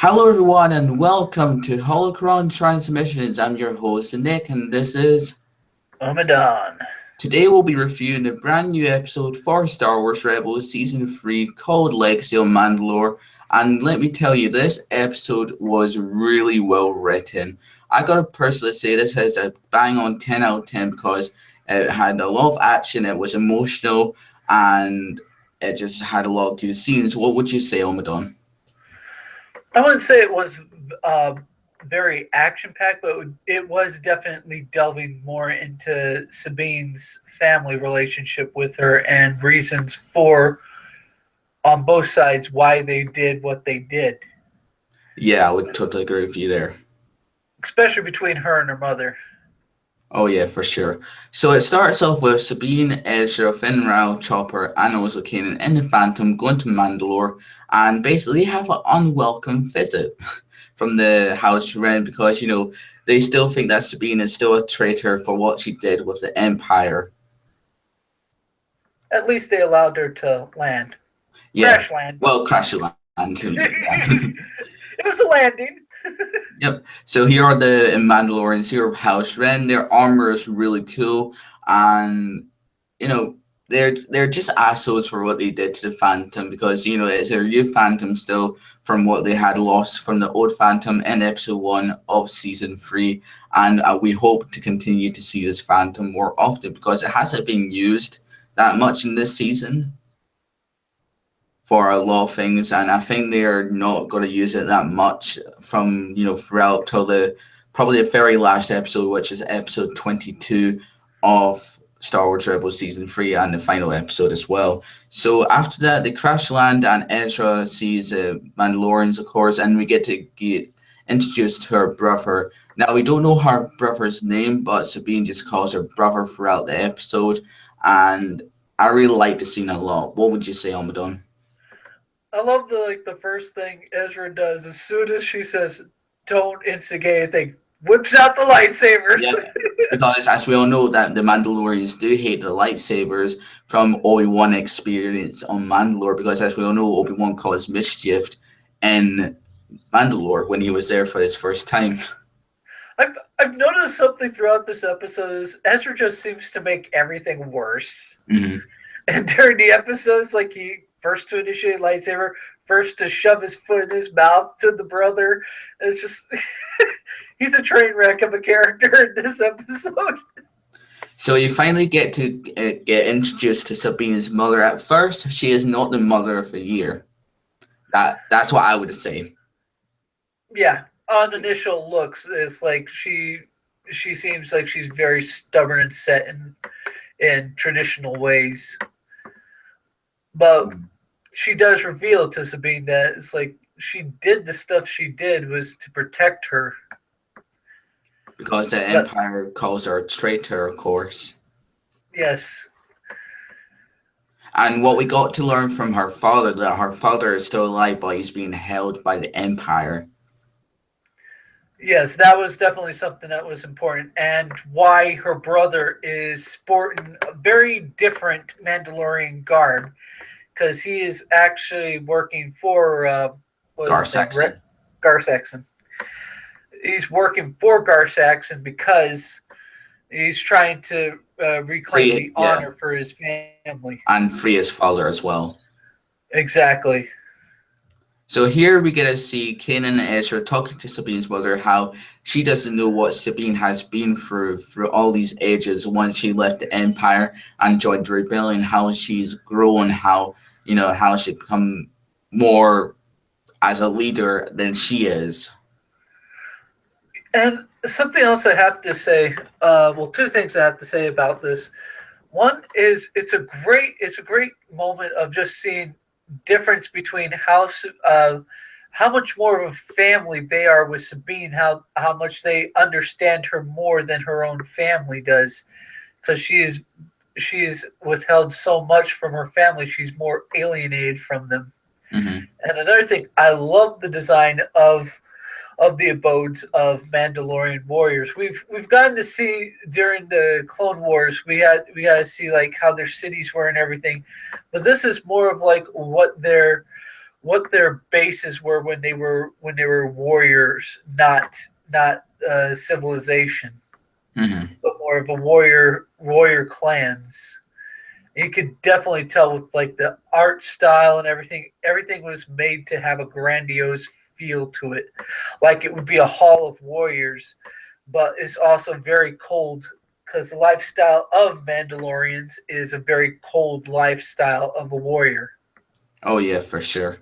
Hello, everyone, and welcome to Holocron Transmissions. I'm your host, Nick, and this is. Ramadan. Today, we'll be reviewing a brand new episode for Star Wars Rebels Season 3 called Legacy of Mandalore. And let me tell you, this episode was really well written. I gotta personally say, this has a bang on 10 out of 10 because it had a lot of action, it was emotional, and it just had a lot of good scenes. What would you say, Omadon? I wouldn't say it was very action packed, but it was definitely delving more into Sabine's family relationship with her and reasons for, on both sides, why they did what they did, Yeah, I would totally agree with you there. especially between her and her mother. Oh yeah, for sure. So it starts off with Sabine, Ezra, Finn Rao, Chopper, and also Kanan in the Phantom going to Mandalore and basically have an unwelcome visit from the House Ren because, they still think that Sabine is still a traitor for what she did with the Empire. At least they allowed her to land. Yeah, Crash land. well, crash land. It was a landing. Yep. So here are the Mandalorians. Here are House Ren. Their armor is really cool, and you know they're just assholes for what they did to the Phantom because it's a new Phantom still from what they had lost from the old Phantom in Episode 1 of Season 3, and we hope to continue to see this Phantom more often because it hasn't been used that much in this season for a lot of things, and I think they're not going to use it that much from throughout till probably the very last episode, which is episode 22 of Star Wars Rebels season 3, and the final episode as well. So after that, they crash land, and Ezra sees Mandalorians, of course, and we get to get introduced to her brother. Now we don't know her brother's name, but Sabine just calls her brother throughout the episode, and I really like the scene a lot. What would you say, Amadon? I love the first thing Ezra does as soon as she says, "Don't instigate anything," whips out the lightsabers. Yeah, because as we all know that the Mandalorians do hate the lightsabers from Obi-Wan experience on Mandalore because as we all know Obi-Wan caused mischief in Mandalore when he was there for his first time. I've noticed something throughout this episode is Ezra just seems to make everything worse. Mm-hmm. And during the episodes, like he first to initiate lightsaber, first to shove his foot in his mouth to the brother. It's just he's a train wreck of a character in this episode. So you finally get to get introduced to Sabine's mother. At first, she is not the mother of the year. That's what I would say. Yeah, on initial looks, it's like she seems like she's very stubborn and set in traditional ways. But she does reveal to Sabine that it's like she did the stuff she did was to protect her. Because the Empire calls her a traitor, of course. Yes. And what we got to learn from her father, that her father is still alive, but he's being held by the Empire. Yes, that was definitely something that was important, and why her brother is sporting a very different Mandalorian garb, because he is actually working for Gar Saxon. Gar Saxon. He's working for Gar Saxon because he's trying to reclaim the honor for his family and free his father as well. Exactly. So here we get to see Kanan and Ezra talking to Sabine's mother, how she doesn't know what Sabine has been through all these ages once she left the Empire and joined the rebellion, how she's grown, how she become more as a leader than she is. And something else I have to say, two things I have to say about this. One is it's a great moment of just seeing difference between how much more of a family they are with Sabine, how much they understand her more than her own family does, because she's withheld so much from her family. She's more alienated from them. Mm-hmm. And another thing, I love the design of the abodes of Mandalorian warriors. We've gotten to see during the Clone Wars. We got to see like how their cities were and everything, but this is more of like what their what their bases were when they were warriors, not civilization, Hmm. but more of a warrior clans. You could definitely tell with like the art style and everything. Everything was made to have a grandiose feel to it, like it would be a hall of warriors, but it's also very cold because the lifestyle of Mandalorians is a very cold lifestyle of a warrior. Oh yeah, for sure.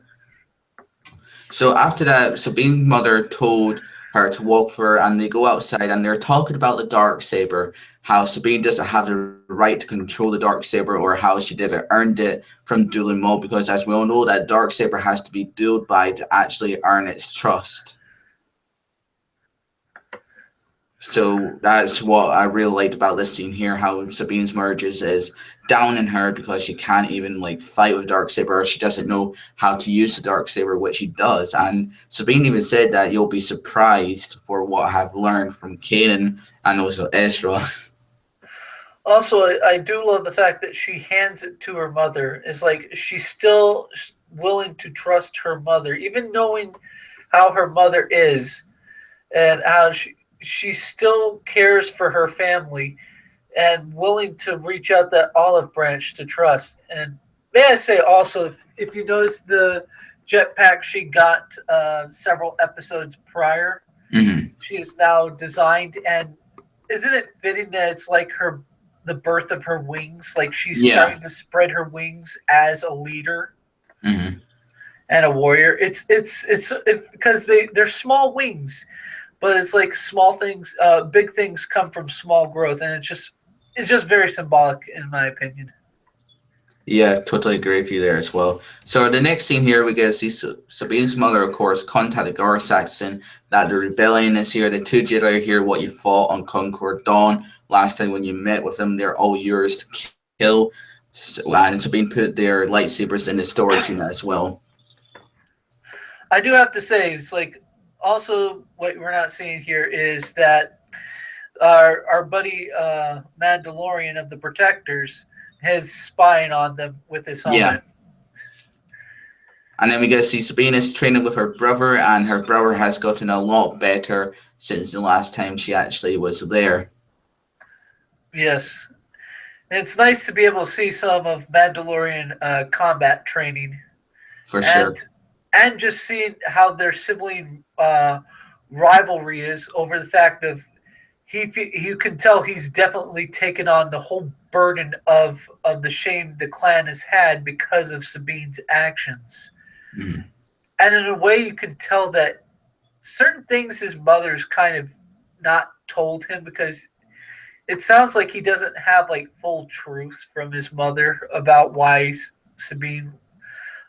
So after that, Sabine's mother told her to walk for her, and they go outside and they're talking about the dark saber. How Sabine doesn't have the right to control the dark saber, or how she did it, earned it from dueling Maul. Because as we all know, that dark saber has to be dueled by to actually earn its trust. So that's what I really liked about this scene here. How Sabine's merges is down in her because she can't even like fight with darksaber, or she doesn't know how to use the darksaber, which he does. And Sabine even said that you'll be surprised for what I have learned from Kanan and also Ezra. Also, I do love the fact that she hands it to her mother. It's like she's still willing to trust her mother, even knowing how her mother is and how she still cares for her family and willing to reach out that olive branch to trust. And may I say also, if you notice the jetpack she got several episodes prior, Hmm. she is now designed, and isn't it fitting that it's like her the birth of her wings? Like she's Yeah. starting to spread her wings as a leader Hmm. and a warrior. Because they're small wings, but it's like small things, big things come from small growth, and it's just very symbolic in my opinion. Yeah, totally agree with you there as well. So the next scene here, we get to see Sabine's mother, of course, contacted Gar Saxon that the rebellion is here. The two Jedi are here. What you fought on Concord Dawn last time when you met with them, they're all yours to kill. And Sabine put their lightsabers in the storage unit as well. I do have to say, it's like also what we're not seeing here is that our buddy Mandalorian of the Protectors is spying on them with his Yeah. helmet. And then we get to see Sabine is training with her brother, and her brother has gotten a lot better since the last time she actually was there, Yes, and it's nice to be able to see some of Mandalorian combat training for and sure. just seeing how their sibling rivalry is over the fact of you can tell he's definitely taken on the whole burden of the shame the clan has had because of Sabine's actions. Mhm. And in a way, you can tell that certain things his mother's kind of not told him because it sounds like he doesn't have like full truth from his mother about why Sabine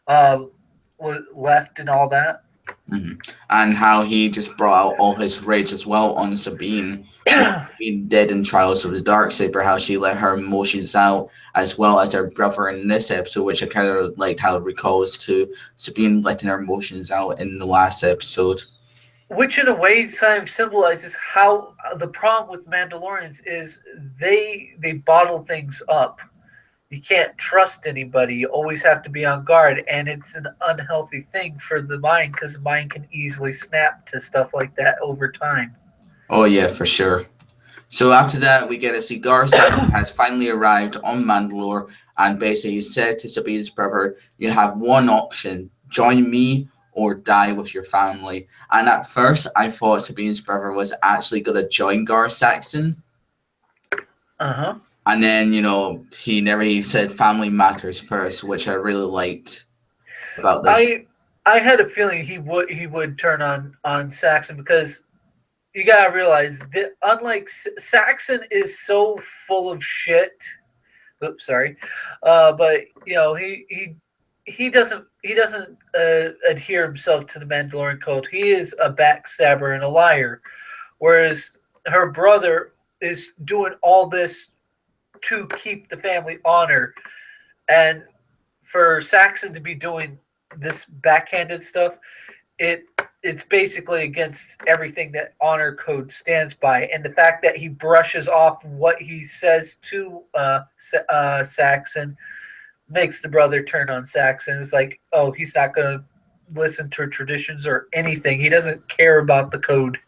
uh, was left and all that. Hmm. And how he just brought out all his rage as well on Sabine when Sabine did in Trials of the Darksaber, how she let her emotions out as well as her brother in this episode, which I kind of liked how it recalls to Sabine letting her emotions out in the last episode. Which in a way kind of symbolizes how the problem with Mandalorians is they bottle things up. You can't trust anybody. You always have to be on guard, and it's an unhealthy thing for the mind because the mind can easily snap to stuff like that over time. Oh yeah, for sure. So after that, we get to see Gar Saxon has finally arrived on Mandalore, and basically he said to Sabine's brother, "You have one option: join me or die with your family." And at first, I thought Sabine's brother was actually gonna join Gar Saxon, Uh huh. and then he said family matters first, which I really liked about this. I had a feeling he would turn on Saxon because you gotta realize that unlike Saxon is so full of shit. Oops, sorry, but you know he doesn't adhere himself to the Mandalorian code. He is a backstabber and a liar, whereas her brother is doing all this to keep the family honor, and for Saxon to be doing this backhanded stuff, it it's basically against everything that honor code stands by, and the fact that he brushes off what he says to Saxon makes the brother turn on Saxon. It's like, oh, he's not gonna. listen to traditions or anything. He doesn't care about the code.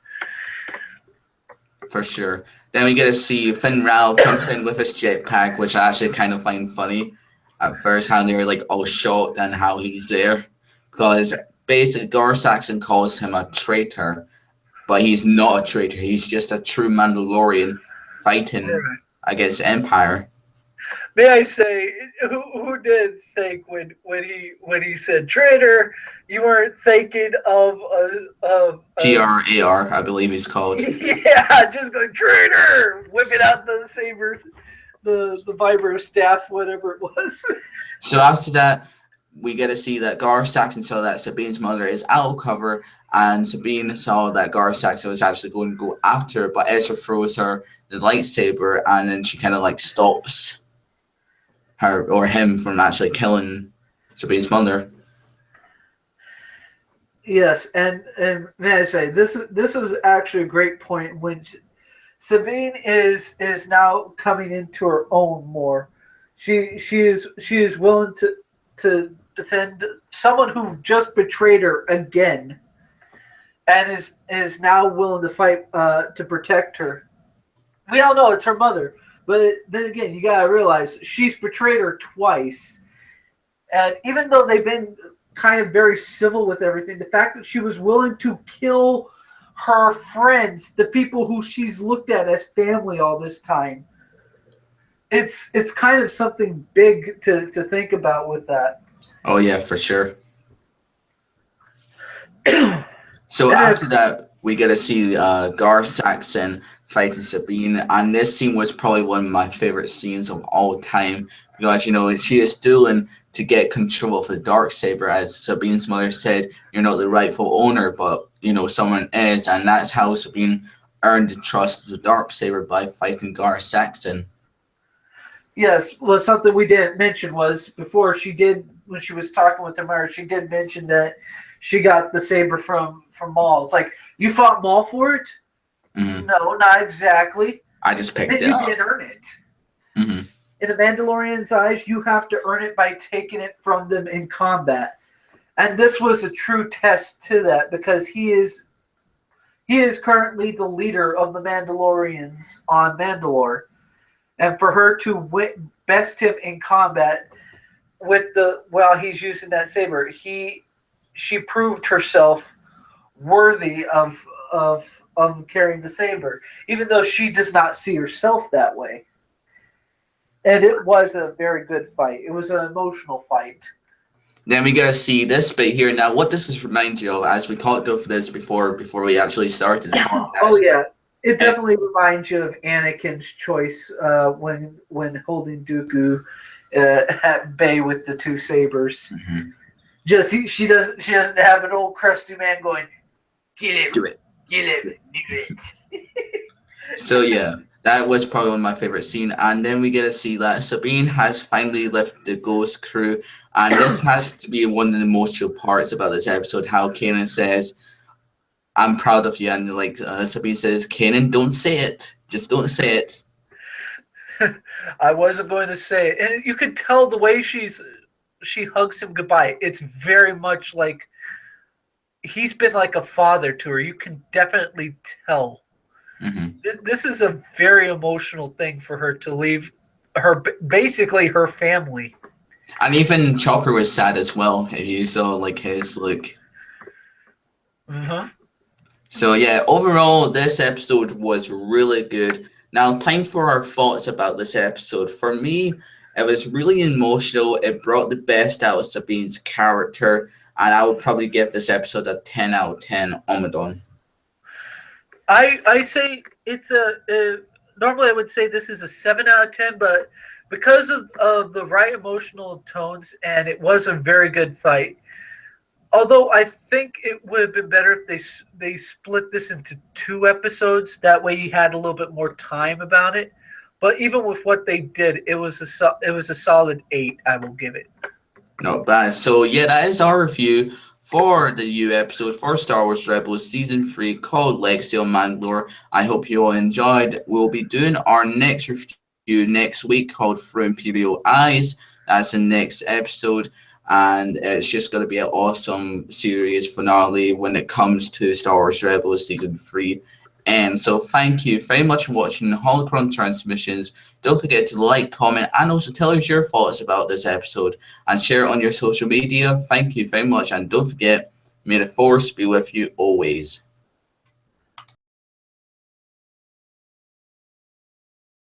For sure. Then we get to see Finn Rao comes in with his jetpack, which I actually kind of find funny at first, how they're like all shocked and how he's there. Because basically Gar Saxon calls him a traitor, but he's not a traitor. He's just a true Mandalorian fighting Right. against Empire. May I say, who did think when he said traitor, you weren't thinking of GRAR, I believe he's called. yeah, just going traitor, whipping out the saber, the vibro staff, whatever it was. So after that, we get to see that Gar Saxon saw that Sabine's mother is out of cover, and Sabine saw that Gar Saxon was actually going to go after her, but Ezra throws her the lightsaber, and then she kind of like stops her or him from actually killing Sabine's mother. Yes, and may I say this was actually a great point when Sabine is now coming into her own more. She is willing to defend someone who just betrayed her again, and is now willing to fight to protect her. We all know it's her mother, but then again, you gotta realize she's betrayed her twice, and even though they've been kind of very civil with everything, the fact that she was willing to kill her friends, the people who she's looked at as family all this time, it's kind of something big to think about with that. Oh yeah, for sure. So after that, we get to see Gar Saxon fighting Sabine, and this scene was probably one of my favorite scenes of all time because she is dueling to get control of the darksaber, as Sabine's mother said, "You're not the rightful owner, but someone is," and that's how Sabine earned the trust of the darksaber by fighting Gar Saxon. Yes, well, something we didn't mention was before when she was talking with her mother, she did mention that she got the saber from Maul. It's like, you fought Maul for it? Mm-hmm. No, not exactly. I just picked it you up. did earn it. Mm-hmm. In a Mandalorian's eyes, you have to earn it by taking it from them in combat. And this was a true test to that because he is currently the leader of the Mandalorians on Mandalore. And for her to best him in combat while he's using that saber, she proved herself worthy of carrying the saber, even though she does not see herself that way. And it was a very good fight. It was an emotional fight. Then we get to see this bit here. Now, what does this remind you of, as we talked of this before we actually started the podcast? Oh, yeah. It definitely reminds you of Anakin's choice when holding Dooku at bay with the two sabers. Mm-hmm. Just she doesn't have an old crusty man going, "Get it, Do it, get it, do it." So yeah, that was probably one of my favorite scenes. And then we get to see that Sabine has finally left the Ghost crew, and this has to be one of the emotional parts about this episode. How Kanan says, "I'm proud of you," and Sabine says, "Kanan, don't say it. Just don't say it." I wasn't going to say it, and you could tell the way she hugs him goodbye. It's very much like he's been like a father to her. You can definitely tell. Mm-hmm. This is a very emotional thing for her to leave basically her family. And even Chopper was sad as well, if you saw his look. Mm-hmm. So yeah, overall this episode was really good. Now, time for our thoughts about this episode. For me, it was really emotional. It brought the best out of Sabine's character, and I would probably give this episode a 10 out of 10 Omadon. I say it's normally I would say this is a 7 out of 10, but because of the right emotional tones, and it was a very good fight. Although I think it would have been better if they split this into 2 episodes. That way you had a little bit more time about it. But even with what they did, it was a solid 8. I will give it. Not bad. So yeah, that is our review for the new episode for Star Wars Rebels Season 3 called Legacy of Mandalore. I hope you all enjoyed. We'll be doing our next review next week called Through Imperial Eyes. That's the next episode. and it's just going to be an awesome series finale when it comes to Star Wars Rebels Season 3. And so thank you very much for watching Holocron Transmissions. Don't forget to like, comment, and also tell us your thoughts about this episode and share it on your social media. Thank you very much, and don't forget, may the Force be with you always.